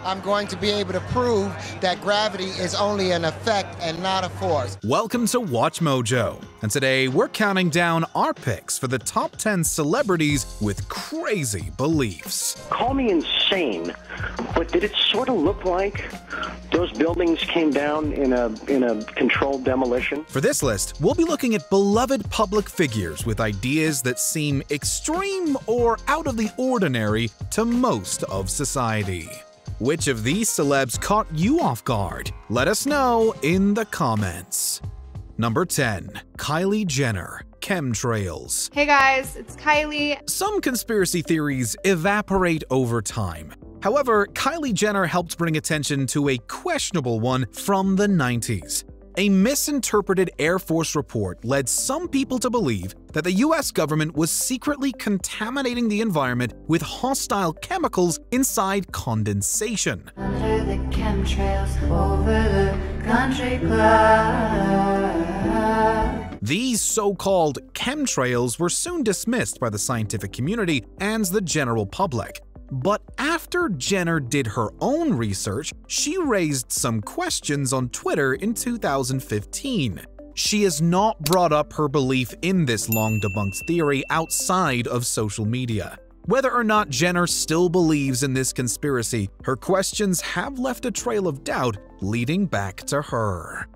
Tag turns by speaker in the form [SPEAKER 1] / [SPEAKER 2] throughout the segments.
[SPEAKER 1] I'm going to be able to prove that gravity is only an effect and not a force.
[SPEAKER 2] Welcome to Watch Mojo, and today we're counting down our picks for the top 10 celebrities with crazy beliefs.
[SPEAKER 3] Call me insane, but did it sort of look like those buildings came down in a controlled demolition?
[SPEAKER 2] For this list, we'll be looking at beloved public figures with ideas that seem extreme or out of the ordinary to most of society. Which of these celebs caught you off guard? Let us know in the comments. Number 10. Kylie Jenner. Chemtrails.
[SPEAKER 4] Hey guys, it's Kylie.
[SPEAKER 2] Some conspiracy theories evaporate over time. However, Kylie Jenner helped bring attention to a questionable one from the 90s. A misinterpreted Air Force report led some people to believe that the US government was secretly contaminating the environment with hostile chemicals inside condensation.
[SPEAKER 5] Under the chemtrails, over the country club.
[SPEAKER 2] These so-called chemtrails were soon dismissed by the scientific community and the general public. But after Jenner did her own research, she raised some questions on Twitter in 2015. She has not brought up her belief in this long-debunked theory outside of social media. Whether or not Jenner still believes in this conspiracy, her questions have left a trail of doubt leading back to her.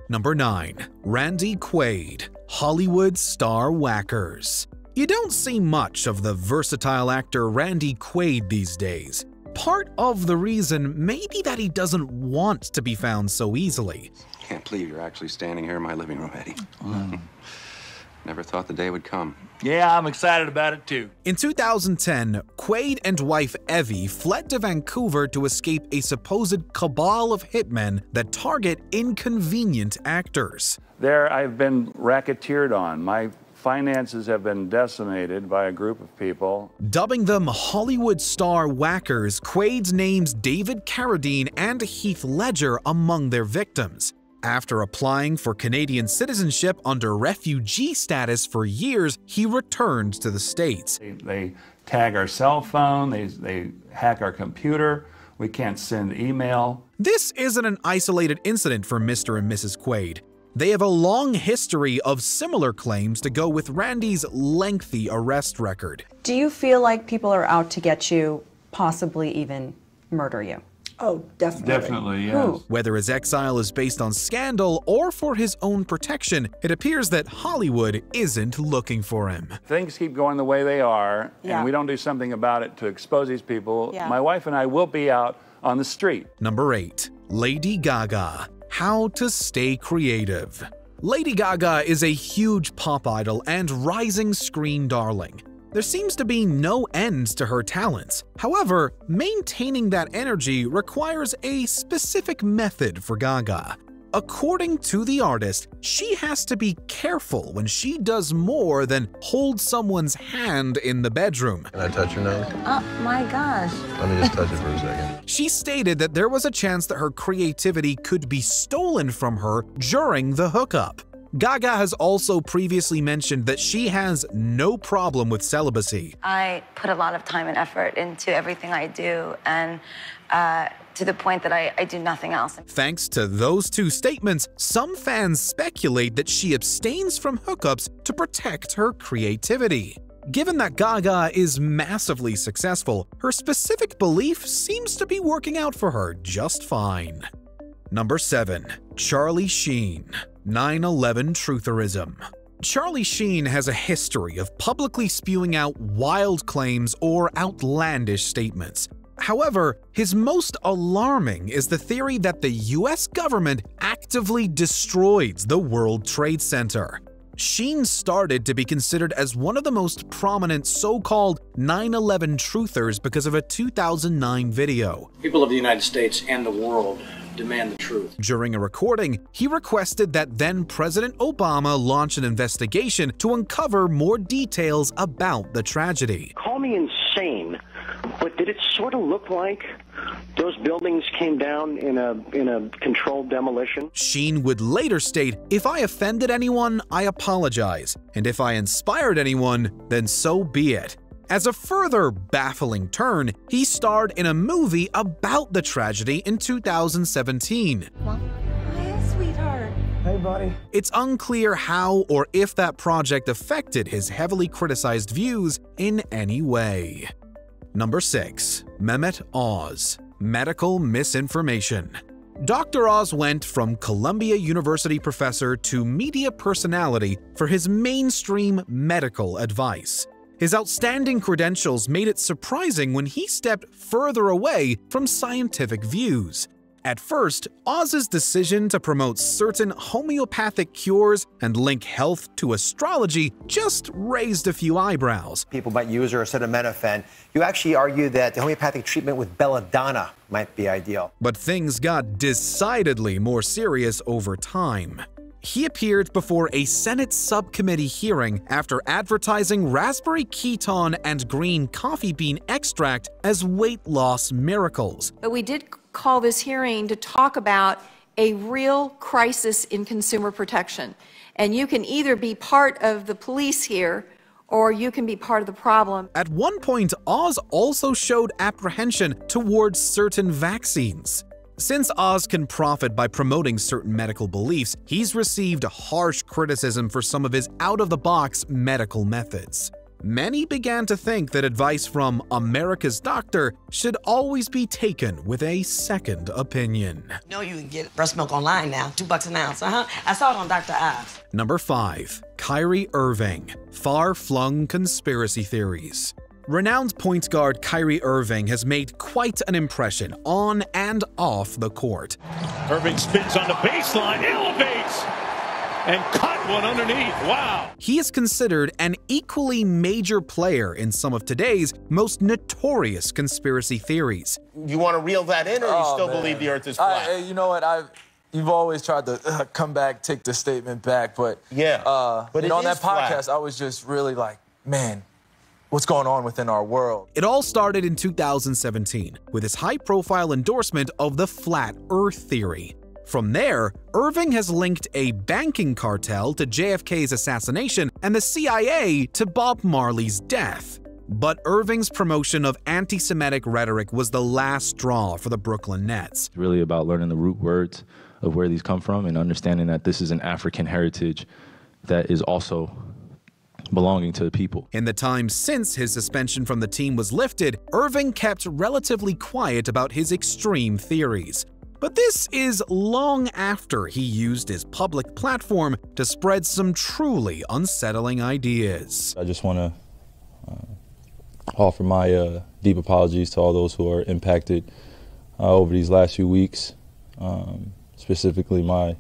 [SPEAKER 2] Number 9. Randy Quaid. Hollywood star whackers. You don't see much of the versatile actor Randy Quaid these days. Part of the reason may be that he doesn't want to be found so easily.
[SPEAKER 6] Can't believe you're actually standing here in my living room, Eddie. Never thought the day would come.
[SPEAKER 7] Yeah, I'm excited about it too.
[SPEAKER 2] In 2010, Quaid and wife Evie fled to Vancouver to escape a supposed cabal of hitmen that target inconvenient actors.
[SPEAKER 7] There, I've been racketeered on. My finances have been decimated by a group of people.
[SPEAKER 2] Dubbing them Hollywood star whackers, Quaid's names David Carradine and Heath Ledger among their victims. After applying for Canadian citizenship under refugee status for years, he returned to the States.
[SPEAKER 7] They tag our cell phone, they hack our computer, we can't send email.
[SPEAKER 2] This isn't an isolated incident for Mr. and Mrs. Quaid. They have a long history of similar claims to go with Randy's lengthy arrest record.
[SPEAKER 8] Do you feel like people are out to get you, possibly even murder you?
[SPEAKER 9] Oh, definitely.
[SPEAKER 7] Definitely, yes.
[SPEAKER 2] Whether his exile is based on scandal or for his own protection, it appears that Hollywood isn't looking for him.
[SPEAKER 7] Things keep going the way they are, and we don't do something about it to expose these people. My wife and I will be out on the street.
[SPEAKER 2] Number 8. Lady Gaga. How to stay creative. Lady Gaga is a huge pop idol and rising screen darling. There seems to be no end to her talents. However, maintaining that energy requires a specific method for Gaga. According to the artist, she has to be careful when she does more than hold someone's hand in the bedroom.
[SPEAKER 10] Can I touch your nose?
[SPEAKER 8] Oh my gosh.
[SPEAKER 10] Let me just touch it for a second.
[SPEAKER 2] She stated that there was a chance that her creativity could be stolen from her during the hookup. Gaga has also previously mentioned that she has no problem with celibacy.
[SPEAKER 11] I put a lot of time and effort into everything I do, and to the point that I do nothing else.
[SPEAKER 2] Thanks to those two statements, some fans speculate that she abstains from hookups to protect her creativity. Given that Gaga is massively successful, her specific belief seems to be working out for her just fine. Number 7. Charlie Sheen. 9/11 trutherism. Charlie Sheen has a history of publicly spewing out wild claims or outlandish statements. However, his most alarming is the theory that the US government actively destroyed the World Trade Center. Sheen started to be considered as one of the most prominent so-called 9/11 truthers because of a 2009 video.
[SPEAKER 12] People of the United States and the world demand the truth.
[SPEAKER 2] During a recording, he requested that then-President Obama launch an investigation to uncover more details about the tragedy.
[SPEAKER 3] Call me insane, but did it sort of look like those buildings came down in a controlled demolition?
[SPEAKER 2] Sheen would later state, "If I offended anyone, I apologize, and if I inspired anyone, then so be it." As a further baffling turn, he starred in a movie about the tragedy in 2017.
[SPEAKER 9] Hi, sweetheart.
[SPEAKER 13] Hey, buddy.
[SPEAKER 2] It's unclear how or if that project affected his heavily criticized views in any way. Number 6. Mehmet Oz. Medical misinformation. Dr. Oz went from Columbia University professor to media personality for his mainstream medical advice. His outstanding credentials made it surprising when he stepped further away from scientific views. At first, Oz's decision to promote certain homeopathic cures and link health to astrology just raised a few eyebrows.
[SPEAKER 13] People might use or acetaminophen. You actually argue that the homeopathic treatment with belladonna might be ideal.
[SPEAKER 2] But things got decidedly more serious over time. He appeared before a Senate subcommittee hearing after advertising raspberry ketone and green coffee bean extract as weight loss miracles.
[SPEAKER 9] But we did call this hearing to talk about a real crisis in consumer protection. And you can either be part of the police here or you can be part of the problem.
[SPEAKER 2] At one point, Oz also showed apprehension towards certain vaccines. Since Oz can profit by promoting certain medical beliefs, he's received harsh criticism for some of his out-of-the-box medical methods. Many began to think that advice from America's doctor should always be taken with a second opinion.
[SPEAKER 14] You know you can get breast milk online now, $2 an ounce, I saw it on Dr. Oz.
[SPEAKER 2] Number 5. Kyrie Irving. Far-flung conspiracy theories. Renowned point guard Kyrie Irving has made quite an impression on and off the court.
[SPEAKER 15] Irving spins on the baseline, elevates, and cut one underneath. Wow.
[SPEAKER 2] He is considered an equally major player in some of today's most notorious conspiracy theories.
[SPEAKER 16] You want to reel that in, or you still believe the earth is flat?
[SPEAKER 17] You know what? You've always tried to come back, take the statement back, but
[SPEAKER 16] yeah. But
[SPEAKER 17] on that podcast, I was just really like, man, what's going on within our world?
[SPEAKER 2] It all started in 2017 with his high-profile endorsement of the flat Earth theory. From there, Irving has linked a banking cartel to JFK's assassination and the CIA to Bob Marley's death. But Irving's promotion of anti-Semitic rhetoric was the last straw for the Brooklyn Nets.
[SPEAKER 18] It's really about learning the root words of where these come from and understanding that this is an African heritage that is also belonging to the people.
[SPEAKER 2] In the time since his suspension from the team was lifted, Irving kept relatively quiet about his extreme theories. But this is long after he used his public platform to spread some truly unsettling ideas.
[SPEAKER 18] I just want to offer my deep apologies to all those who are impacted over these last few weeks, specifically my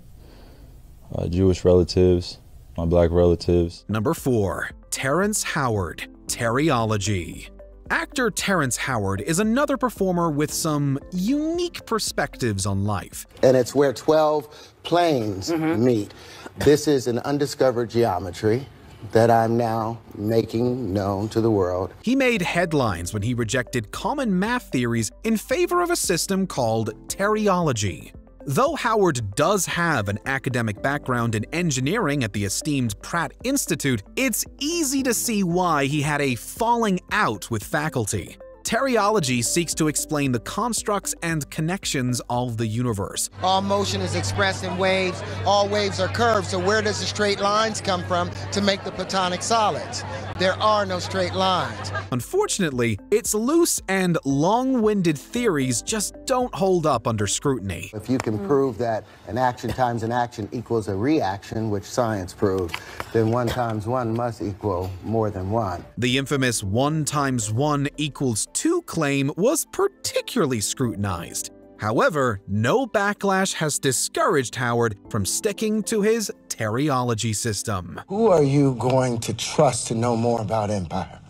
[SPEAKER 18] Jewish relatives, my black relatives.
[SPEAKER 2] Number 4. Terrence Howard. Teriology. Actor Terrence Howard is another performer with some unique perspectives on life.
[SPEAKER 19] And it's where 12 planes meet. This is an undiscovered geometry that I'm now making known to the world.
[SPEAKER 2] He made headlines when he rejected common math theories in favor of a system called teriology. Though Howard does have an academic background in engineering at the esteemed Pratt Institute, it's easy to see why he had a falling out with faculty. Teriology seeks to explain the constructs and connections of the universe.
[SPEAKER 1] All motion is expressed in waves. All waves are curved, so where does the straight lines come from to make the platonic solids? There are no straight lines.
[SPEAKER 2] Unfortunately, its loose and long-winded theories just don't hold up under scrutiny.
[SPEAKER 19] If you can prove that an action times an action equals a reaction, which science proved, then 1 times 1 must equal more than 1.
[SPEAKER 2] The infamous 1 times 1 equals 2 claim was particularly scrutinized. However, no backlash has discouraged Howard from sticking to his teriology system.
[SPEAKER 19] Who are you going to trust to know more about empire?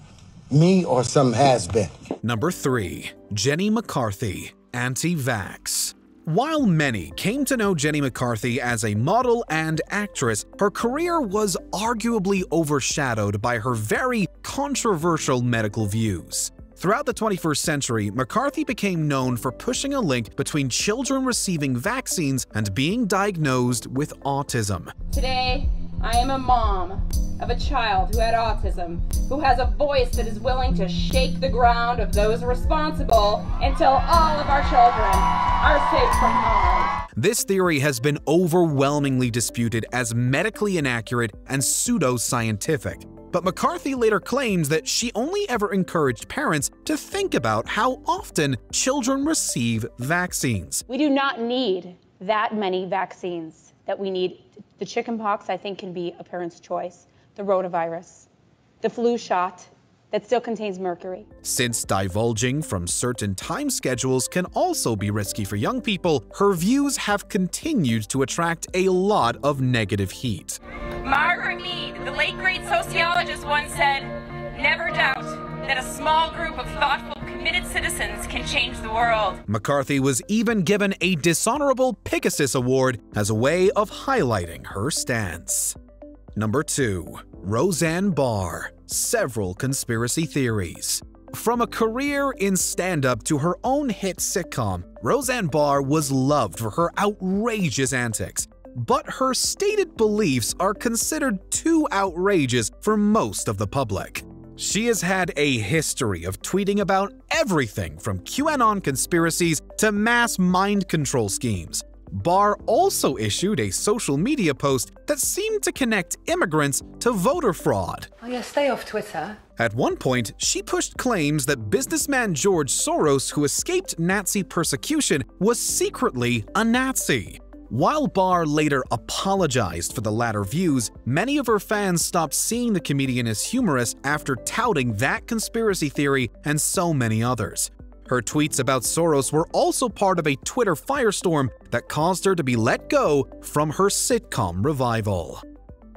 [SPEAKER 19] Me or some has-been?
[SPEAKER 2] Number 3. Jenny McCarthy. Anti-vax. While many came to know Jenny McCarthy as a model and actress, her career was arguably overshadowed by her very controversial medical views. Throughout the 21st century, McCarthy became known for pushing a link between children receiving vaccines and being diagnosed with autism.
[SPEAKER 20] Today, I am a mom of a child who had autism, who has a voice that is willing to shake the ground of those responsible until all of our children are safe from harm.
[SPEAKER 2] This theory has been overwhelmingly disputed as medically inaccurate and pseudo-scientific. But McCarthy later claims that she only ever encouraged parents to think about how often children receive vaccines.
[SPEAKER 21] We do not need that many vaccines that we need. The chickenpox, I think, can be a parent's choice. The rotavirus, the flu shot that still contains mercury.
[SPEAKER 2] Since divulging from certain time schedules can also be risky for young people, her views have continued to attract a lot of negative heat.
[SPEAKER 20] Margaret Mead, the late great sociologist, once said, "Never doubt that a small group of thoughtful, committed citizens can change the world."
[SPEAKER 2] McCarthy was even given a dishonorable Pegasus Award as a way of highlighting her stance. Number 2. Roseanne Barr. Several conspiracy theories. From a career in stand-up to her own hit sitcom, Roseanne Barr was loved for her outrageous antics. But her stated beliefs are considered too outrageous for most of the public. She has had a history of tweeting about everything from QAnon conspiracies to mass mind control schemes. Barr also issued a social media post that seemed to connect immigrants to voter fraud.
[SPEAKER 22] Oh yeah, stay off Twitter.
[SPEAKER 2] At one point, she pushed claims that businessman George Soros, who escaped Nazi persecution, was secretly a Nazi. While Barr later apologized for the latter views, many of her fans stopped seeing the comedian as humorous after touting that conspiracy theory and so many others. Her tweets about Soros were also part of a Twitter firestorm that caused her to be let go from her sitcom revival.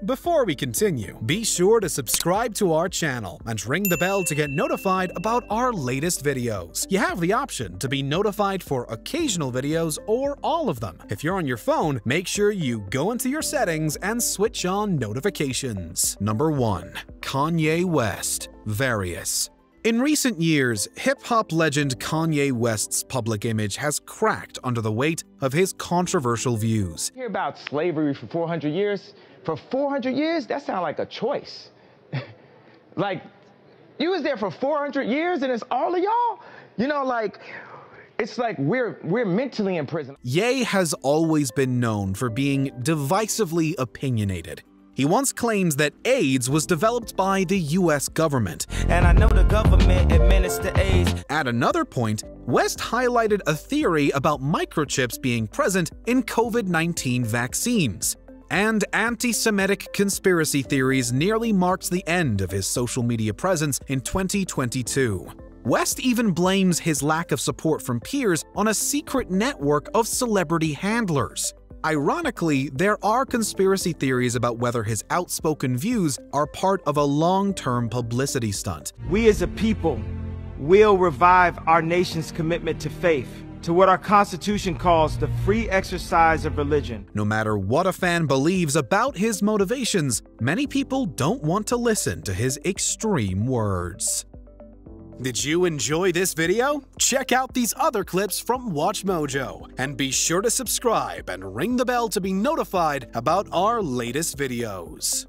[SPEAKER 2] Before we continue, be sure to subscribe to our channel and ring the bell to get notified about our latest videos. You have the option to be notified for occasional videos or all of them. If you're on your phone, make sure you go into your settings and switch on notifications. Number 1. Kanye West. Various. In recent years, hip-hop legend Kanye West's public image has cracked under the weight of his controversial views.
[SPEAKER 23] Hear about slavery for 400 years? For 400 years, that sounds like a choice. Like, you was there for 400 years and it's all of y'all? You know, like, it's like we're mentally in prison.
[SPEAKER 2] Ye has always been known for being divisively opinionated. He once claims that AIDS was developed by the US government.
[SPEAKER 24] And I know the government administers AIDS.
[SPEAKER 2] At another point, West highlighted a theory about microchips being present in COVID-19 vaccines. And anti-Semitic conspiracy theories nearly marked the end of his social media presence in 2022. West even blames his lack of support from peers on a secret network of celebrity handlers. Ironically, there are conspiracy theories about whether his outspoken views are part of a long-term publicity stunt.
[SPEAKER 24] We as a people will revive our nation's commitment to faith, to what our Constitution calls the free exercise of religion.
[SPEAKER 2] No matter what a fan believes about his motivations, many people don't want to listen to his extreme words. Did you enjoy this video? Check out these other clips from WatchMojo, and be sure to subscribe and ring the bell to be notified about our latest videos.